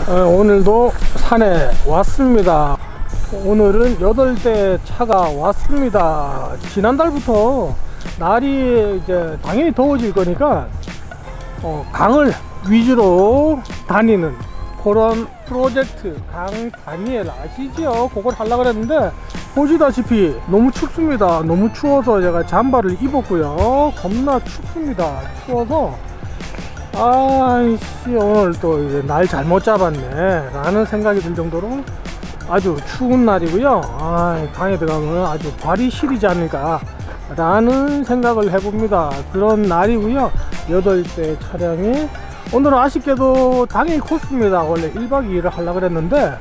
오늘도 산에 왔습니다. 오늘은 8대 차가 왔습니다. 지난달부터 날이 이제 당연히 더워질 거니까 강을 위주로 다니는 그런 프로젝트 강 다니엘 아시죠? 그걸 하려고 그랬는데 보시다시피 너무 춥습니다. 너무 추워서 제가 잠바를 입었고요. 겁나 춥습니다. 추워서 아이씨 오늘 또 이제 날 잘못 잡았네 라는 생각이 들 정도로 아주 추운 날이고요. 강에 들어가면 아주 발이 시리지 않을까 라는 생각을 해봅니다. 그런 날이고요. 8대 차량이 오늘은 아쉽게도 당일 코스입니다. 원래 1박 2일을 하려고 그랬는데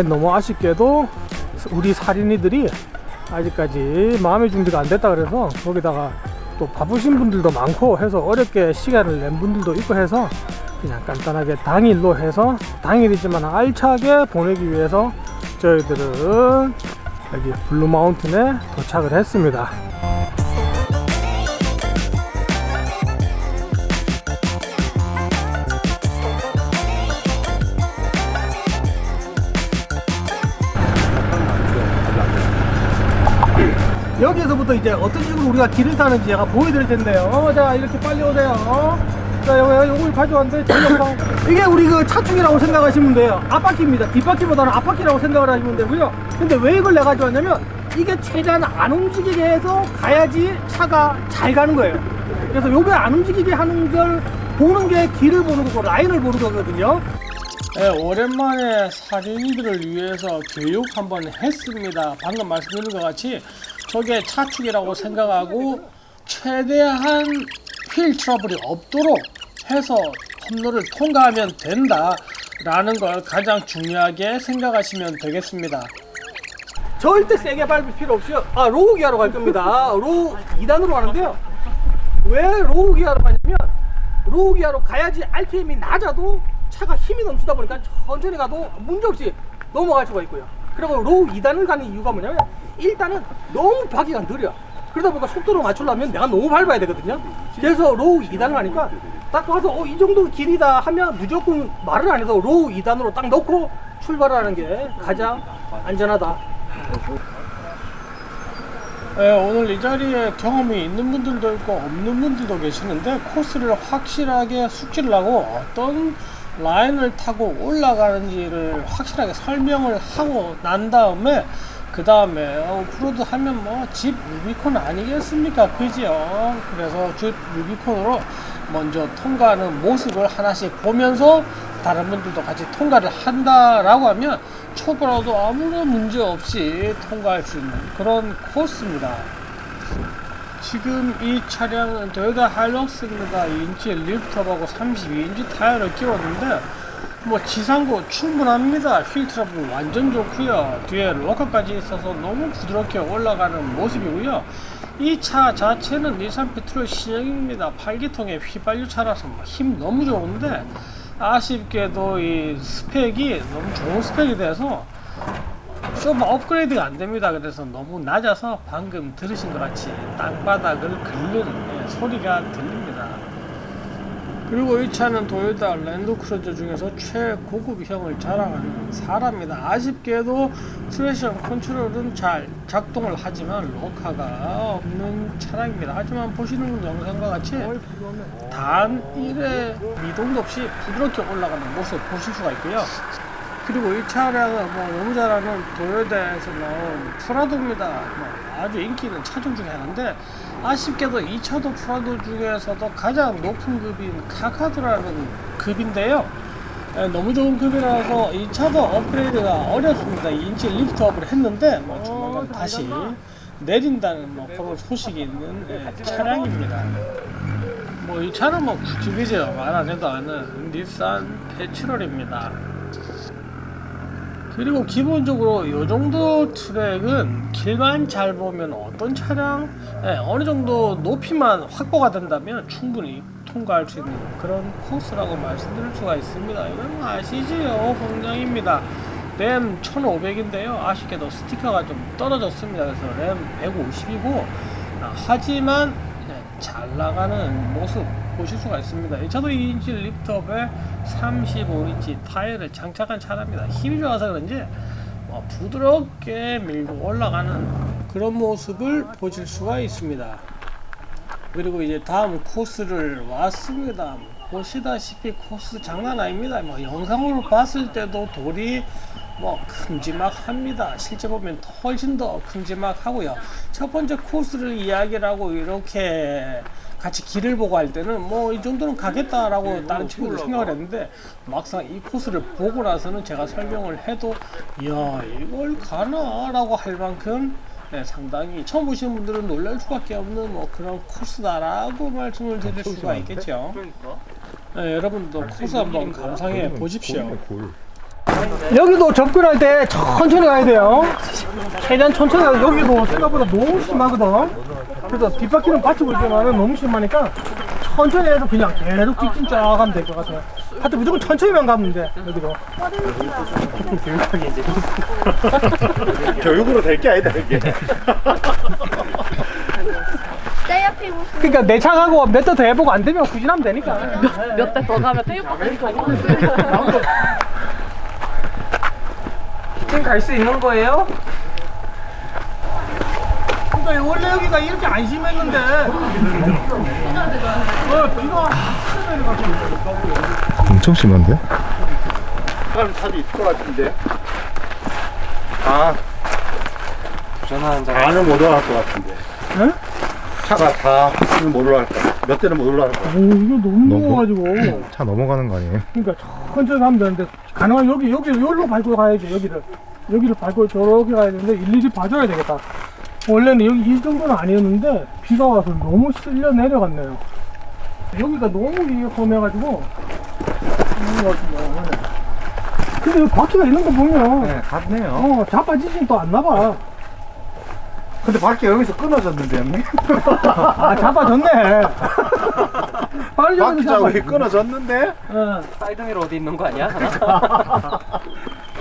너무 아쉽게도 우리 살인이들이 아직까지 마음의 준비가 안 됐다 그래서 거기다가 또 바쁘신 분들도 많고 해서 어렵게 시간을 낸 분들도 있고 해서 그냥 간단하게 당일로 해서 당일이지만 알차게 보내기 위해서 저희들은 여기 블루마운틴에 도착을 했습니다. 여기에서부터 이제 어떤 식으로 우리가 길을 타는지 제가 보여드릴 텐데요. 자, 이렇게 빨리 오세요. 자, 요걸 가져왔는데 전력상 이게 우리 그 차축이라고 생각하시면 돼요. 앞바퀴입니다. 뒷바퀴보다는 앞바퀴라고 생각을 하시면 되고요. 근데 왜 이걸 내가 가져왔냐면 이게 최대한 안 움직이게 해서 가야지 차가 잘 가는 거예요. 그래서 요게 안 움직이게 하는 걸 보는 게 길을 보는 거고 라인을 보는 거거든요. 네, 오랜만에 살인이들을 위해서 교육 한번 했습니다. 방금 말씀드린 것 같이 저게 차축이라고 생각하고 최대한 휠 트러블이 없도록 해서 험로를 통과하면 된다 라는 걸 가장 중요하게 생각하시면 되겠습니다. 절대 세게 밟을 필요 없이 로우 기아로 갈 겁니다. 로우 2단으로 가는데요. 왜 로우 기아로 가냐면 로우 기아로 가야지 RPM이 낮아도 차가 힘이 넘치다 보니까 천천히 가도 문제없이 넘어갈 수가 있고요. 그리고 로우 2단을 가는 이유가 뭐냐면 일단은 너무 바퀴가 느려. 그러다 보니까 속도를 맞추려면 내가 너무 밟아야 되거든요. 그래서 로우 2단을 가니까 딱 와서 이 정도 길이다 하면 무조건 말을 안 해도 로우 2단으로 딱 넣고 출발을 하는 게 가장 안전하다. 네, 오늘 이 자리에 경험이 있는 분들도 있고 없는 분들도 계시는데 코스를 확실하게 숙지를 하고 어떤 라인을 타고 올라가는지를 확실하게 설명을 하고 난 다음에 그 다음에 오프로드 하면 뭐 집 루비콘 아니겠습니까? 그죠? 그래서 집 루비콘으로 먼저 통과하는 모습을 하나씩 보면서 다른 분들도 같이 통과를 한다라고 하면 초보라도 아무런 문제 없이 통과할 수 있는 그런 코스입니다. 지금 이 차량은 토요타 하일럭스입니다. 2인치 리프트업하고 32인치 타이어를 끼웠는데 뭐 지상고 충분합니다. 휠 트러블 완전 좋고요. 뒤에 로커까지 있어서 너무 부드럽게 올라가는 모습이고요. 이 차 자체는 닛산 페트롤 신형입니다. 8기통의 휘발유차라서 힘 너무 좋은데 아쉽게도 이 스펙이 너무 좋은 스펙이 돼서 좀 업그레이드가 안됩니다. 그래서 너무 낮아서 방금 들으신 것 같이 땅바닥을 긁는 소리가 들립니다. 그리고 이 차는 토요타 랜드크루저 중에서 최고급형을 자랑하는 사람입니다. 아쉽게도 트랙션 컨트롤은 잘 작동을 하지만 로카가 없는 차량입니다. 하지만 보시는 영상과 같이 단 1의 미동도 없이 부드럽게 올라가는 모습 보실 수가 있고요. 그리고 이 차량은 너무 잘 아는 토요타에서 나온 프라도입니다. 아주 인기 있는 차종 중에 하나인데 아쉽게도 이 차도 프라도 중에서도 가장 높은 급인 카카드라는 급인데요. 너무 좋은 급이라서 이 차도 업그레이드가 어렵습니다. 2인치 리프트업을 했는데 조만간 다시 내린다는 그런 소식이 있는 차량입니다. 이 차는 굳이 말 안 해도 아는 닛산 페트롤입니다. 그리고 기본적으로 이 정도 트랙은 길만 잘 보면 어떤 차량 어느 정도 높이만 확보가 된다면 충분히 통과할 수 있는 그런 코스라고 말씀드릴 수가 있습니다. 이건 아시지요? 홍량입니다. 램 1500인데요. 아쉽게도 스티커가 좀 떨어졌습니다. 그래서 램 150이고 하지만 잘 나가는 모습 보실 수가 있습니다. 이 차도 2인치 리프트업에 35인치 타이어를 장착한 차랍니다. 힘이 좋아서 그런지 부드럽게 밀고 올라가는 그런 모습을 보실 수가 있습니다. 그리고 이제 다음 코스를 왔습니다. 보시다시피 코스 장난 아닙니다. 영상으로 봤을 때도 돌이 큼지막합니다. 실제 보면 훨씬 더 큼지막하고요. 첫 번째 코스를 이야기를 하고 이렇게 같이 길을 보고 할 때는 이 정도는 가겠다라고 다른 친구들 생각을 했는데, 막상 이 코스를 보고 나서는 제가 설명을 해도 야, 이걸 가나? 라고 할 만큼 상당히 처음 보시는 분들은 놀랄 수밖에 없는 그런 코스다라고 말씀을 드릴 수가 있겠죠. 여러분도 코스 한번 감상해 보십시오. 여기도 접근할 때 천천히 가야 돼요. 최대한 천천히 가야 돼요. 여기도 생각보다 너무 심하거든. 그래서 뒷바퀴는 받치고 있지만 너무 심하니까 천천히 해서 그냥 계속 직진 쫙 가면 될 것 같아요. 하여튼 무조건 천천히만 가면 돼. 여기도 교육하게 이제 교육으로 될 게 아니다 이게. 그러니까 내 차 가고 몇 대 더 해보고 안 되면 후진하면 되니까. 몇 대 더 가면 떼입고 지금 갈 수 있는 거예요? 그러니까 원래 여기가 이렇게 안 심했는데 비가 엄청 심한데? 다른 차도 있을 것 같은데. 다는 못 올라갈 것 같은데. 응? 차가 다는 못 올라갈 것 같아. 몇 대는 못 올라갈 것 같아. 이거 너무 무거워가지고. 차 넘어가는 거 아니에요? 그러니까 천천히 가면 되는데 가능하면 여기로 밟고 가야지. 여기를 밟고 저렇게 가야 되는데 일일이 봐줘야 되겠다. 원래는 여기 이 정도는 아니었는데 비가 와서 너무 쓸려 내려갔네요. 여기가 너무 험해가지고. 근데 여기 바퀴가 있는 거 보면 같네요. 자빠지진 또 않나 봐. 근데 바퀴가 여기서 끊어졌는데 형님? 자빠졌네. 바퀴 자국이 끊어졌는데? 사이드미러 어디 있는 거 아니야?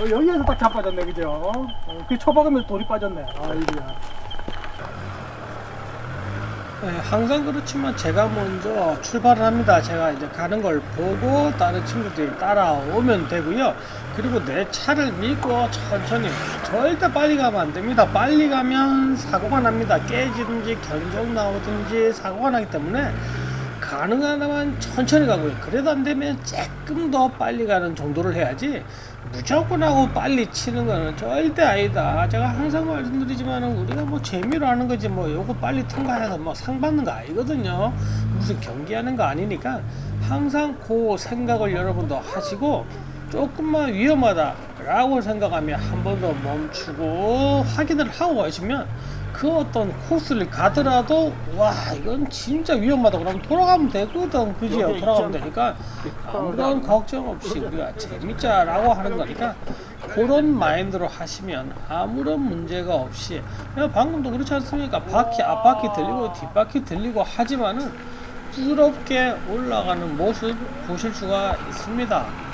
여기에서 딱 자빠졌네, 그죠? 그 초박으면 돌이 빠졌네. 아이고야. 항상 그렇지만 제가 먼저 출발을 합니다. 제가 이제 가는 걸 보고 다른 친구들이 따라오면 되고요. 그리고 내 차를 믿고 천천히, 절대 빨리 가면 안 됩니다. 빨리 가면 사고가 납니다. 깨지든지 견적 나오든지 사고가 나기 때문에 가능하다면 천천히 가고요. 그래도 안 되면 조금 더 빨리 가는 정도를 해야지 무조건 하고 빨리 치는 거는 절대 아니다. 제가 항상 말씀드리지만 우리가 재미로 하는 거지 요거 빨리 통과해서 상 받는 거 아니거든요. 무슨 경기하는 거 아니니까 항상 그 생각을 여러분도 하시고, 조금만 위험하다 라고 생각하면 한 번 더 멈추고 확인을 하고 가시면 그 어떤 코스를 가더라도 와 이건 진짜 위험하다 그러면 돌아가면 되거든. 그지요? 돌아가면 되니까 아무런 걱정 없이 우리가 재밌자 라고 하는 거니까 그런 마인드로 하시면 아무런 문제가 없이, 방금도 그렇지 않습니까? 앞바퀴 들리고 뒷바퀴 들리고 하지만은 부드럽게 올라가는 모습 보실 수가 있습니다.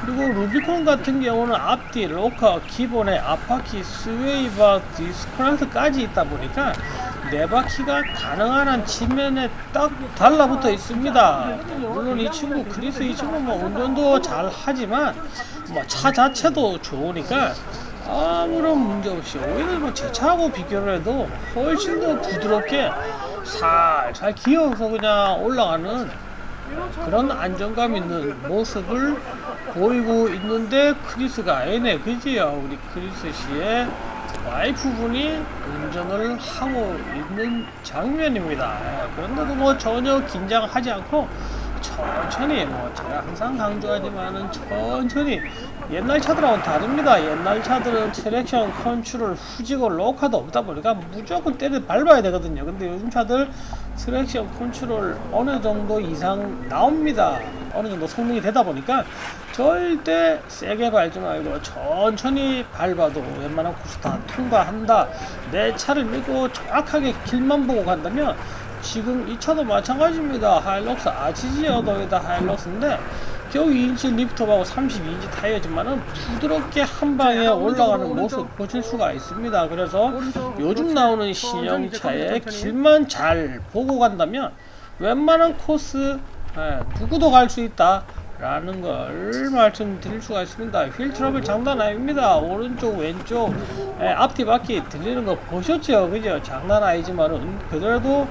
그리고 루비콘 같은 경우는 앞뒤 로커 기본에 앞바퀴 스웨이바 디스크란트까지 있다 보니까 네 바퀴가 가능한 한 지면에 딱 달라붙어 있습니다. 물론 이 친구 크리스 이 친구 운전도 잘 하지만 차 자체도 좋으니까 아무런 문제 없이 오히려 제 차하고 비교를 해도 훨씬 더 부드럽게 살살 기어서 그냥 올라가는 그런 안정감 있는 모습을 보이고 있는데, 크리스가 아니네, 그지요? 우리 크리스 씨의 와이프분이 운전을 하고 있는 장면입니다. 그런데도 전혀 긴장하지 않고 천천히, 제가 항상 강조하지만은 천천히, 옛날 차들하고는 다릅니다. 옛날 차들은 트랙션 컨트롤 후지고 로카도 없다 보니까 무조건 때려 밟아야 되거든요. 근데 요즘 차들 트랙션 컨트롤 어느 정도 이상 나옵니다. 어느 정도 성능이 되다 보니까 절대 세게 밟지 말고 천천히 밟아도 웬만한 코스 다 통과한다. 내 차를 믿고 정확하게 길만 보고 간다면, 지금 이 차도 마찬가지입니다. 하일럭스 RCG여도이다 하일럭스인데 겨우 2인치 리프트하고 32인치 타이어지만은 부드럽게 한 방에 올라가는 모습 보실 수가 있습니다. 그래서 요즘 나오는 신형차의 길만 잘 보고 간다면 웬만한 코스 누구도 갈 수 있다 라는 걸 말씀드릴 수가 있습니다. 휠 트러블 장난 아닙니다. 오른쪽 왼쪽 앞뒤 바퀴 들리는 거 보셨죠? 그죠? 장난 아니지만은 그래도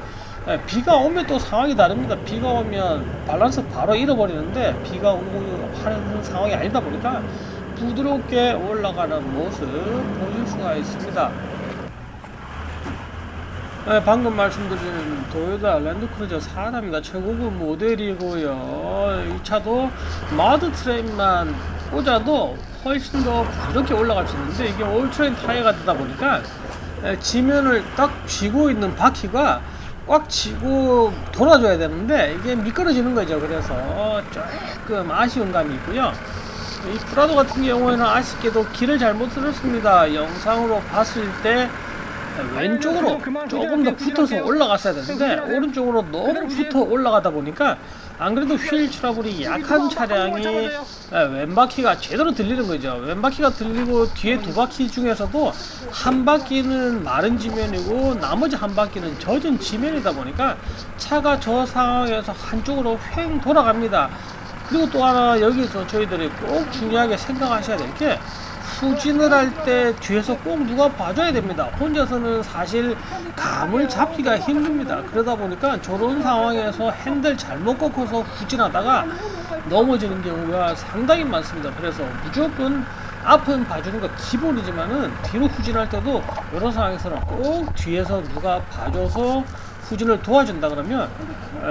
비가 오면 또 상황이 다릅니다. 비가 오면 밸런스 바로 잃어버리는데 비가 오고 하는 상황이 아니다 보니까 부드럽게 올라가는 모습 보실 수가 있습니다. 방금 말씀드린 도요타 랜드크루저 4입니다. 최고급 모델이고요. 이 차도 마드 트레인만 꽂아도 훨씬 더 부드럽게 올라갈 수 있는데 이게 올트레인 타이어가 되다 보니까 지면을 딱 쥐고 있는 바퀴가 꽉 쥐고 돌아줘야 되는데 이게 미끄러지는 거죠. 그래서 조금 아쉬운 감이 있고요. 이 프라도 같은 경우에는 아쉽게도 길을 잘못 들었습니다. 영상으로 봤을 때 왼쪽으로 조금 더 붙어서 올라갔어야 되는데 오른쪽으로 너무 붙어 올라가다 보니까 안 그래도 휠 트러블이 약한 차량이 왼바퀴가 제대로 들리는 거죠. 왼바퀴가 들리고 뒤에 두 바퀴 중에서도 한 바퀴는 마른 지면이고 나머지 한 바퀴는 젖은 지면이다 보니까 차가 저 상황에서 한쪽으로 횡 돌아갑니다. 그리고 또 하나 여기서 저희들이 꼭 중요하게 생각하셔야 될 게 후진을 할 때 뒤에서 꼭 누가 봐줘야 됩니다. 혼자서는 사실 감을 잡기가 힘듭니다. 그러다 보니까 저런 상황에서 핸들 잘못 꺾어서 후진하다가 넘어지는 경우가 상당히 많습니다. 그래서 무조건 앞은 봐주는 거 기본이지만은 뒤로 후진할 때도 이런 상황에서는 꼭 뒤에서 누가 봐줘서 후진을 도와준다 그러면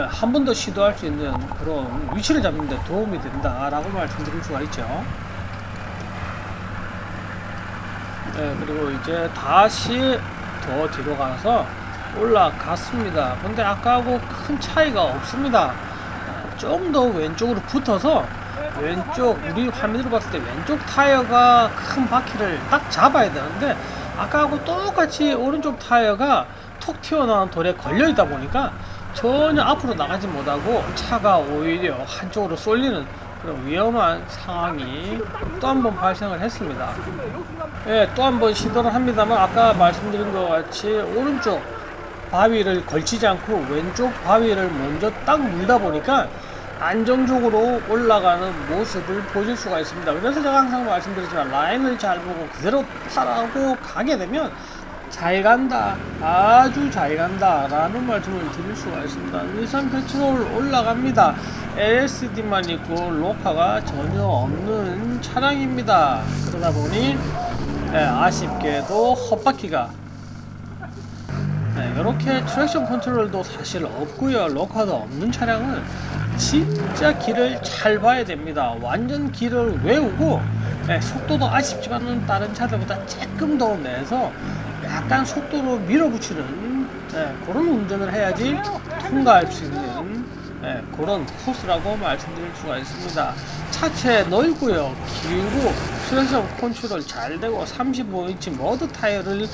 한 번 더 시도할 수 있는 그런 위치를 잡는 데 도움이 된다라고 말씀드릴 수가 있죠. 그리고 이제 다시 더 뒤로 가서 올라갔습니다. 근데 아까하고 큰 차이가 없습니다. 좀 더 왼쪽으로 붙어서 왼쪽 우리 화면으로 봤을 때 왼쪽 타이어가 큰 바퀴를 딱 잡아야 되는데 아까하고 똑같이 오른쪽 타이어가 톡 튀어나온 돌에 걸려 있다 보니까 전혀 앞으로 나가지 못하고 차가 오히려 한쪽으로 쏠리는 그런 위험한 상황이 또 한 번 발생을 했습니다. 또 한 번 시도를 합니다만 아까 말씀드린 것 같이 오른쪽 바위를 걸치지 않고 왼쪽 바위를 먼저 딱 물다 보니까 안정적으로 올라가는 모습을 보실 수가 있습니다. 그래서 제가 항상 말씀드리지만 라인을 잘 보고 그대로 타라고 가게 되면 잘 간다, 아주 잘 간다 라는 말씀을 드릴 수가 있습니다. 닛산 페트롤 올라갑니다. LSD만 있고 로카가 전혀 없는 차량입니다. 그러다 보니 아쉽게도 헛바퀴가 이렇게 트랙션 컨트롤도 사실 없고요. 로카도 없는 차량은 진짜 길을 잘 봐야 됩니다. 완전 길을 외우고 속도도 아쉽지만은 다른 차들보다 조금 더 내서 약간 속도로 밀어붙이는 그런 운전을 해야지 통과할 수 있는 그런 코스라고 말씀드릴 수가 있습니다. 차체 넓고요, 길고 트랙션 컨트롤 잘 되고 35인치 머드 타이어를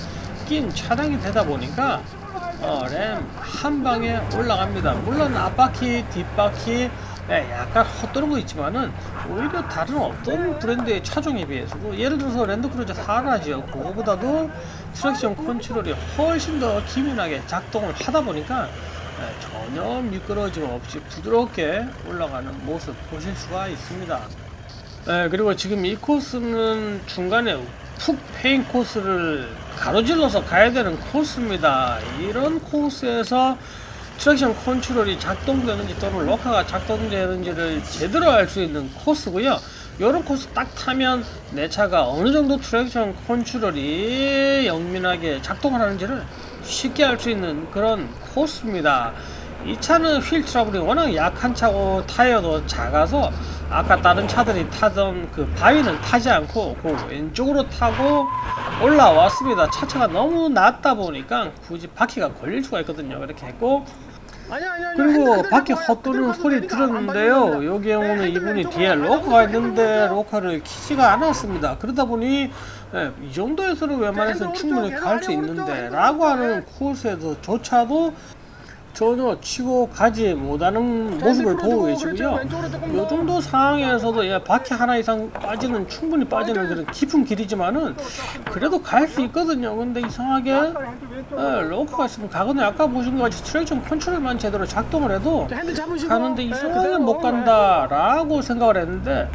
낀 차량이 되다 보니까 램 한 방에 올라갑니다. 물론 앞바퀴, 뒷바퀴 약간 헛도는 거 있지만은 오히려 다른 어떤 브랜드의 차종에 비해서도 예를 들어서 랜드크루저 4라지요. 그거보다도 트랙션 컨트롤이 훨씬 더 기민하게 작동을 하다 보니까 전혀 미끄러짐 없이 부드럽게 올라가는 모습 보실 수가 있습니다. 그리고 지금 이 코스는 중간에 푹 패인 코스를 가로질러서 가야 되는 코스입니다. 이런 코스에서 트랙션 컨트롤이 작동되는지 또는 로카가 작동되는지를 제대로 알 수 있는 코스고요. 이런 코스 딱 타면 내 차가 어느 정도 트랙션 컨트롤이 영민하게 작동을 하는지를 쉽게 알 수 있는 그런 코스입니다. 이 차는 휠 트러블이 워낙 약한 차고 타이어도 작아서 아까 다른 차들이 타던 그 바위는 타지 않고 그 왼쪽으로 타고 올라왔습니다. 차체가 너무 낮다 보니까 굳이 바퀴가 걸릴 수가 있거든요. 이렇게 했고 그리고 바퀴 헛도는 소리 들었는데요. 여기 경우는 이분이 뒤에 로커가 있는데 로커를 키지가 않았습니다. 그러다 보니 이 정도에서는 웬만해서는 충분히 갈 수 있는데 라고 하는 코스에서조차도 전혀 치고 가지 못하는 모습을 보고 계시고요. 이 정도 상황에서도 바퀴 하나 이상 빠지는 충분히 빠지는 그런 깊은 길이지만은 그래도 갈 수 있거든요. 근데 이상하게 로커가 있으면 가거든요. 아까 보신 것 같이 트랙션 컨트롤만 제대로 작동을 해도 가는데 이상하게 못 간다라고 생각을 했는데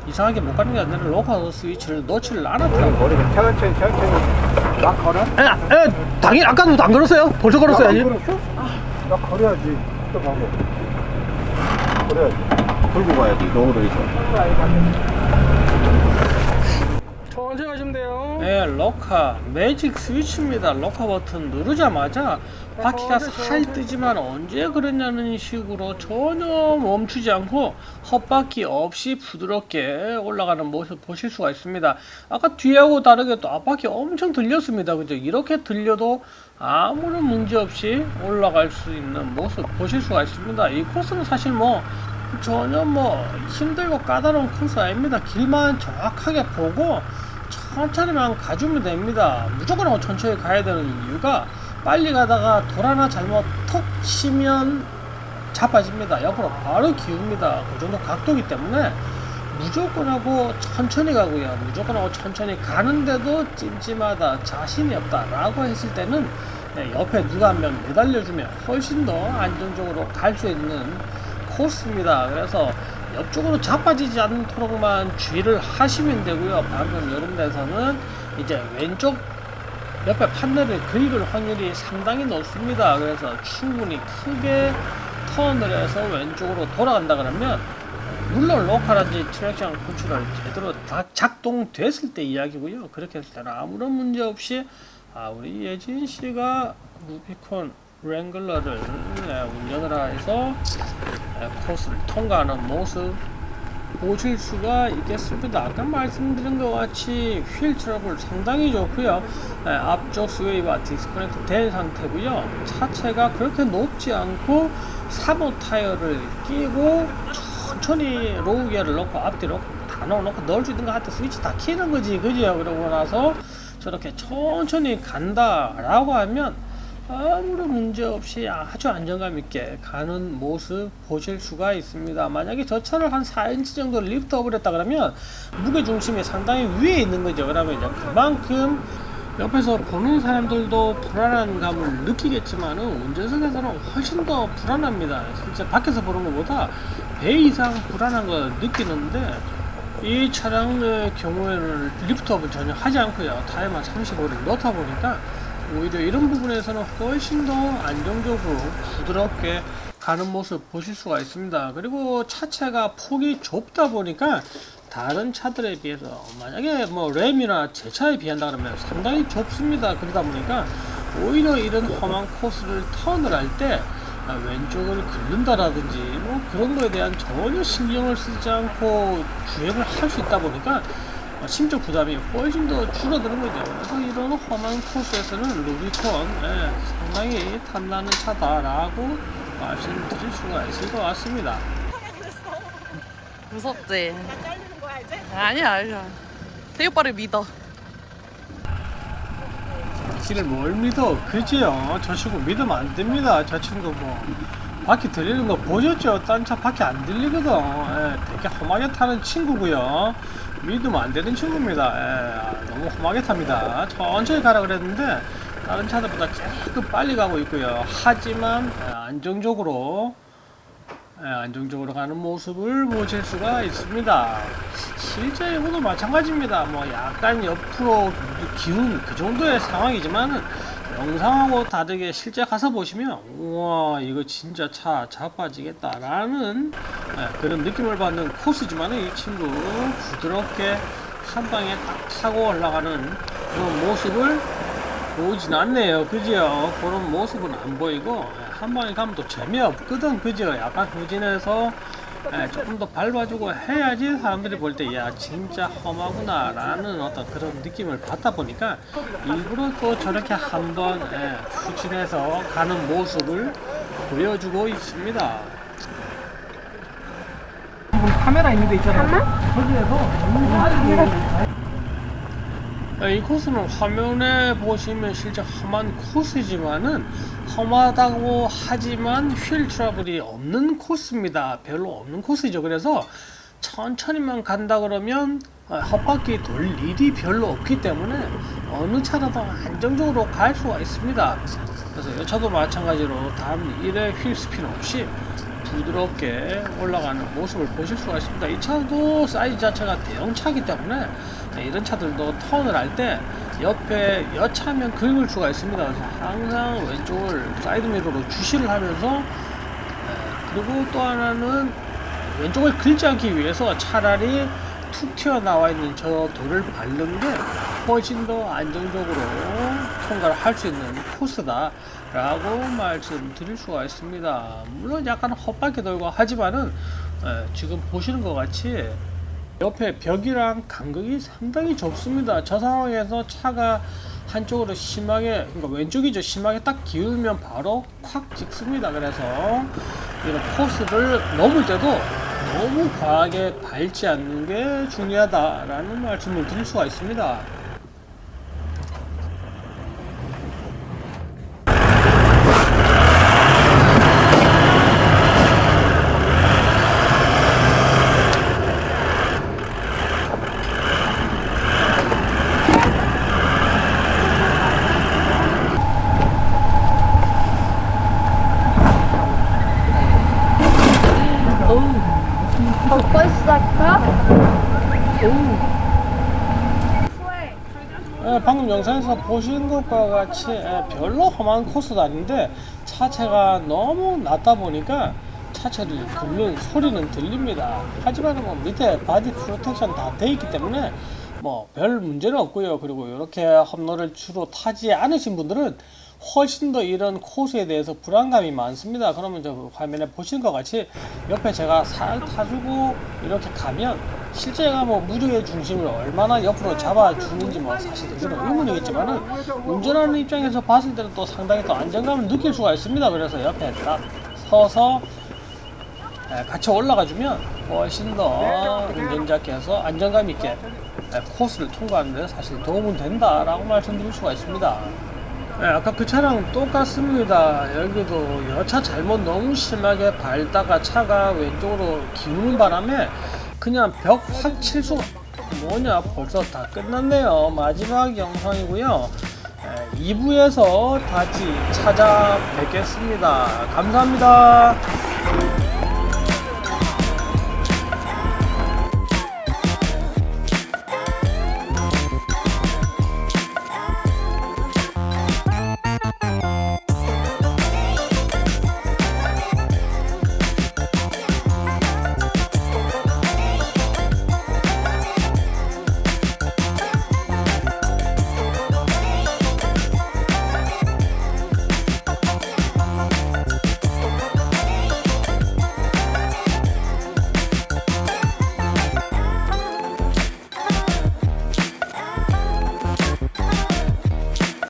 이상하게 못 가는 게 아니라 로커 스위치를 놓지를 않았더라고요. 머리가 천천히 막 걸어? 당연히 아까도 안 걸었어요? 벌써 걸었어요? 막 걸어야지. 또 가고. 걸어야지. 걸고 가야지. 너무로 해서. 천천히 가시면 돼요. 네, 로카 매직 스위치입니다. 로카 버튼 누르자마자 바퀴가 살 뜨지만 언제 그랬냐는 식으로 전혀 멈추지 않고 헛바퀴 없이 부드럽게 올라가는 모습 보실 수가 있습니다. 아까 뒤하고 다르게 또 앞바퀴 엄청 들렸습니다. 그죠? 이렇게 들려도 아무런 문제 없이 올라갈 수 있는 모습 보실 수가 있습니다. 이 코스는 사실 전혀 힘들고 까다로운 코스 아닙니다. 길만 정확하게 보고 천천히만 가주면 됩니다. 무조건 천천히 가야 되는 이유가 빨리 가다가 돌 하나 잘못 톡 치면 자빠집니다. 옆으로 바로 기웁니다. 그 정도 각도이기 때문에 무조건 하고 천천히 가고요. 무조건 하고 천천히 가는데도 찜찜하다, 자신이 없다 라고 했을 때는 옆에 누가 한 명 매달려주면 훨씬 더 안정적으로 갈 수 있는 코스입니다. 그래서 옆쪽으로 자빠지지 않도록만 주의를 하시면 되고요. 방금 이런 데서는 이제 왼쪽 옆에 판넬을 긁을 확률이 상당히 높습니다. 그래서 충분히 크게 턴을 해서 왼쪽으로 돌아간다 그러면 물론 로컬한지 트랙션 컨트롤 제대로 다 작동됐을 때 이야기고요. 그렇게 했을 때는 아무런 문제 없이 우리 예진 씨가 루비콘 랭글러를 운전을 해서 코스를 통과하는 모습 보실 수가 있겠습니다. 아까 말씀드린 것 같이 휠 트러블 상당히 좋고요. 앞쪽 스웨이와 디스커넥트 된 상태고요. 차체가 그렇게 높지 않고 3호 타이어를 끼고 천천히 로우 기어를 넣고 앞뒤로 다 넣어놓고 넣을 수 있는 것 같아. 스위치 다 키는 거지, 그죠? 그러고 나서 저렇게 천천히 간다라고 하면 아무런 문제 없이 아주 안정감 있게 가는 모습 보실 수가 있습니다. 만약에 저 차를 한 4인치 정도 리프트업을 했다 그러면 무게중심이 상당히 위에 있는 거죠. 그러면 이제 그만큼 옆에서 보는 사람들도 불안한 감을 느끼겠지만 운전석에서는 훨씬 더 불안합니다. 진짜 밖에서 보는 것보다 배 이상 불안한 걸 느끼는데 이 차량의 경우에는 리프트업을 전혀 하지 않고요. 타이어만 35를 넣다 보니까 오히려 이런 부분에서는 훨씬 더 안정적으로 부드럽게 가는 모습 보실 수가 있습니다. 그리고 차체가 폭이 좁다 보니까 다른 차들에 비해서 만약에 램이나 제 차에 비한다 그러면 상당히 좁습니다. 그러다 보니까 오히려 이런 험한 코스를 턴을 할 때 왼쪽을 긁는다라든지 그런 거에 대한 전혀 신경을 쓰지 않고 주행을 할 수 있다 보니까 심적 부담이 훨씬 더 줄어드는 거죠. 그래서 이런 험한 코스에서는 루비콘 상당히 탐나는 차다라고 말씀드릴 수가 있을 것 같습니다. 무섭지? 아니야. 태희 오빠를 믿어. 길을 뭘 믿어? 그지요? 저 친구 믿으면 안 됩니다. 저 친구 바퀴 들리는 거 보셨죠? 딴 차 바퀴 안 들리거든. 되게 험하게 타는 친구고요. 믿으면 안 되는 친구입니다. 너무 험하게 탑니다. 천천히 가라 그랬는데 다른 차들보다 조금 빨리 가고 있고요. 하지만 안정적으로 가는 모습을 보실 수가 있습니다. 실제 이거도 마찬가지입니다. 약간 옆으로 기운 그 정도의 상황이지만 영상하고 다르게 실제 가서 보시면 우와 이거 진짜 차 자빠지겠다라는 그런 느낌을 받는 코스지만 이 친구 부드럽게 한 방에 딱 타고 올라가는 그런 모습을 보이진 않네요. 그죠? 그런 모습은 안 보이고 한 방에 가면 또 재미없거든. 그죠? 약간 후진해서 조금 더 밟아주고 해야지 사람들이 볼 때 야 진짜 험하구나 라는 어떤 그런 느낌을 받다 보니까 일부러 또 저렇게 한번 후진해서 가는 모습을 보여주고 있습니다. 카메라 있는 데 있잖아. 거기에서 이 코스는 화면에 보시면 실제 험한 코스지만은 험하다고 하지만 휠 트러블이 없는 코스입니다. 별로 없는 코스죠. 그래서 천천히만 간다 그러면 헛바퀴 돌 일이 별로 없기 때문에 어느 차라도 안정적으로 갈 수가 있습니다. 그래서 이 차도 마찬가지로 단 1의 휠 스핀 없이 부드럽게 올라가는 모습을 보실 수가 있습니다. 이 차도 사이즈 자체가 대형차이기 때문에 이런 차들도 턴을 할 때 옆에 여차하면 긁을 수가 있습니다. 그래서 항상 왼쪽을 사이드미러로 주시를 하면서 그리고 또 하나는 왼쪽을 긁지 않기 위해서 차라리 툭 튀어나와 있는 저 돌을 밟는 게 훨씬 더 안정적으로 통과를 할 수 있는 코스다 라고 말씀드릴 수가 있습니다. 물론 약간 헛바퀴 돌고 하지만은 지금 보시는 것 같이 옆에 벽이랑 간격이 상당히 좁습니다. 저 상황에서 차가 한쪽으로 심하게, 그러니까 왼쪽이죠, 심하게 딱 기울면 바로 콱 찍습니다. 그래서 이런 코스를 넘을 때도 너무 과하게 밟지 않는 게 중요하다라는 말씀을 드릴 수가 있습니다. 먹고 있을까? 방금 영상에서 보신 것과 같이 별로 험한 코스도 아닌데 차체가 너무 낮다 보니까 차체를 긁는 소리는 들립니다. 하지만 뭐 밑에 바디 프로텍션 다 돼 있기 때문에 뭐 별 문제는 없고요. 그리고 이렇게 험로를 주로 타지 않으신 분들은 훨씬 더 이런 코스에 대해서 불안감이 많습니다. 그러면 저 화면에 보시는 것 같이 옆에 제가 살 타주고 이렇게 가면 실제가 뭐 무게의 중심을 얼마나 옆으로 잡아주는지 뭐 사실 그건 의문이겠지만은 운전하는 입장에서 봤을 때는 또 상당히 또 안정감을 느낄 수가 있습니다. 그래서 옆에 딱 서서 같이 올라가주면 훨씬 더 운전자께서 안정감 있게 코스를 통과하는 데 사실 도움은 된다라고 말씀드릴 수가 있습니다. 아까 그 차랑 똑같습니다. 여기도 여차 잘못 너무 심하게 밟다가 차가 왼쪽으로 기우는 바람에 그냥 벽 확 칠 수가 뭐냐, 벌써 다 끝났네요. 마지막 영상이고요. 2부에서 다시 찾아뵙겠습니다. 감사합니다.